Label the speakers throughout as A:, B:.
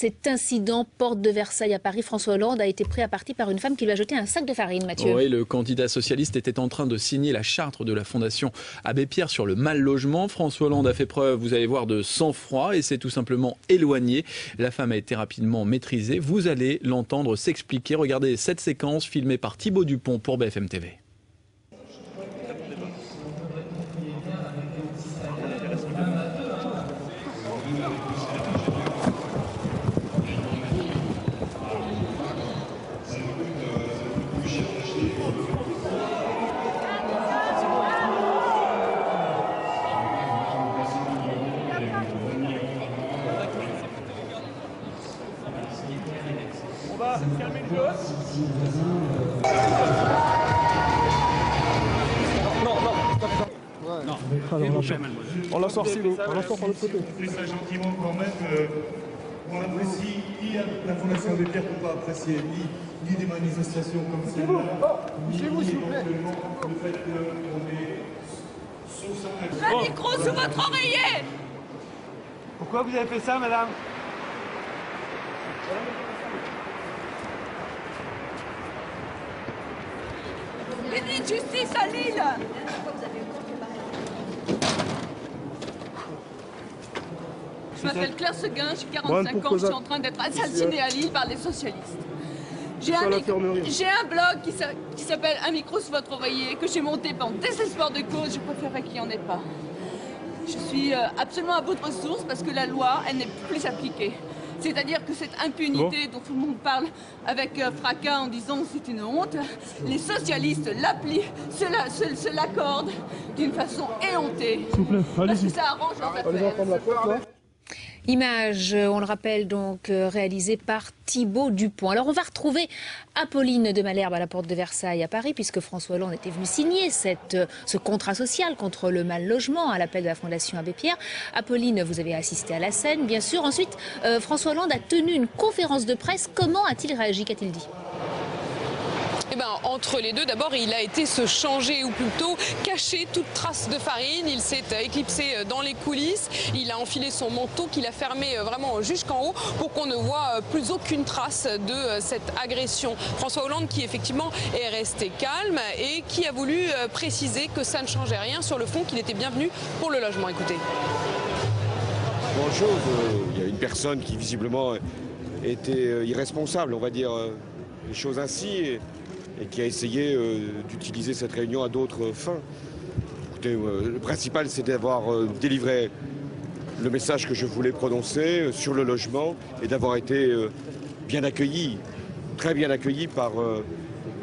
A: Cet incident porte de Versailles à Paris, François Hollande a été pris à partie par une femme qui lui a jeté un sac de farine, Mathieu.
B: Oui, le candidat socialiste était en train de signer la charte de la Fondation Abbé Pierre sur le mal logement. François Hollande a fait preuve, vous allez voir, de sang-froid et s'est tout simplement éloigné. La femme a été rapidement maîtrisée. Vous allez l'entendre s'expliquer. Regardez cette séquence filmée par Thibaut Dupont pour BFM TV.
C: On va calmer le jeu.
D: On la sort silo, on la sort par l'autre côté.
E: Je ça gentiment quand même. On apprécie ni la Fondation Abbé Pierre qu'on peut apprécier, ni des manifestations comme celle-là, ni éventuellement le fait qu'on est sous sa
F: Un micro sous votre oreiller.
C: Pourquoi vous avez fait ça, madame?
F: Déni de justice à Lille. Je m'appelle Claire Seguin, j'ai 45 ans, je suis en train d'être assassinée à Lille par les socialistes. J'ai un blog qui s'appelle Un micro sous votre oreiller, que j'ai monté par désespoir de cause, je préférerais qu'il n'y en ait pas. Je suis absolument à bout de ressources parce que la loi, elle n'est plus appliquée. C'est-à-dire que cette impunité dont tout le monde parle avec fracas en disant c'est une honte, les socialistes l'applient, se l'accordent d'une façon éhontée.
D: S'il vous plaît,
F: Parce
D: allez-y.
F: que ça arrange leurs
D: Allez-y
F: affaires.
D: entendre la porte là.
A: Image, on le rappelle donc, réalisée par Thibaut Dupont. Alors on va retrouver Apolline de Malherbe à la porte de Versailles à Paris, puisque François Hollande était venu signer ce contrat social contre le mal logement à l'appel de la Fondation Abbé Pierre. Apolline, vous avez assisté à la scène, bien sûr. Ensuite, François Hollande a tenu une conférence de presse. Comment a-t-il réagi? Qu'a-t-il dit?
G: Eh ben, entre les deux, d'abord, il a été se changer, ou plutôt cacher toute trace de farine. Il s'est éclipsé dans les coulisses. Il a enfilé son manteau qu'il a fermé vraiment jusqu'en haut pour qu'on ne voit plus aucune trace de cette agression. François Hollande qui, effectivement, est resté calme et qui a voulu préciser que ça ne changeait rien sur le fond, qu'il était bienvenu pour le logement. Écoutez.
H: Bonne chose, il y a une personne qui, visiblement, était irresponsable, on va dire les choses ainsi. Et qui a essayé d'utiliser cette réunion à d'autres fins. Écoutez, le principal, c'est d'avoir délivré le message que je voulais prononcer sur le logement et d'avoir été bien accueilli, très bien accueilli par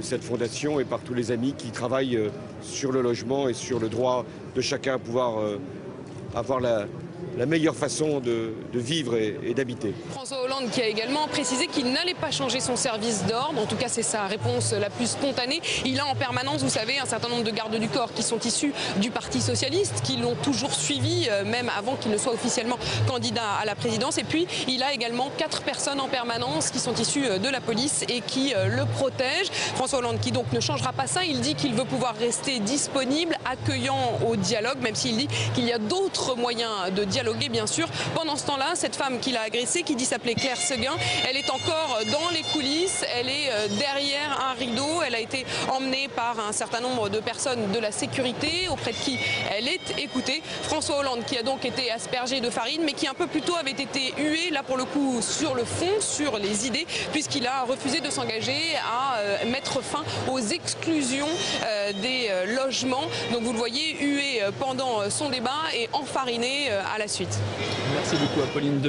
H: cette fondation et par tous les amis qui travaillent sur le logement et sur le droit de chacun à pouvoir avoir la meilleure façon de vivre et d'habiter.
G: François Hollande qui a également précisé qu'il n'allait pas changer son service d'ordre. En tout cas, c'est sa réponse la plus spontanée. Il a en permanence, vous savez, un certain nombre de gardes du corps qui sont issus du Parti socialiste, qui l'ont toujours suivi, même avant qu'il ne soit officiellement candidat à la présidence. Et puis, il a également 4 personnes en permanence qui sont issues de la police et qui le protègent. François Hollande qui donc ne changera pas ça. Il dit qu'il veut pouvoir rester disponible, accueillant au dialogue, même s'il dit qu'il y a d'autres moyens de dialoguer, bien sûr. Pendant ce temps-là, cette femme qui l'a agressée, qui dit s'appeler Claire Seguin, elle est encore dans les coulisses, elle est derrière un rideau, elle a été emmenée par un certain nombre de personnes de la sécurité, auprès de qui elle est écoutée. François Hollande qui a donc été aspergé de farine, mais qui un peu plus tôt avait été hué, là pour le coup, sur le fond, sur les idées, puisqu'il a refusé de s'engager à mettre fin aux exclusions des logements. Donc vous le voyez, hué pendant son débat et enfariné à la suite.
B: Merci beaucoup Apolline.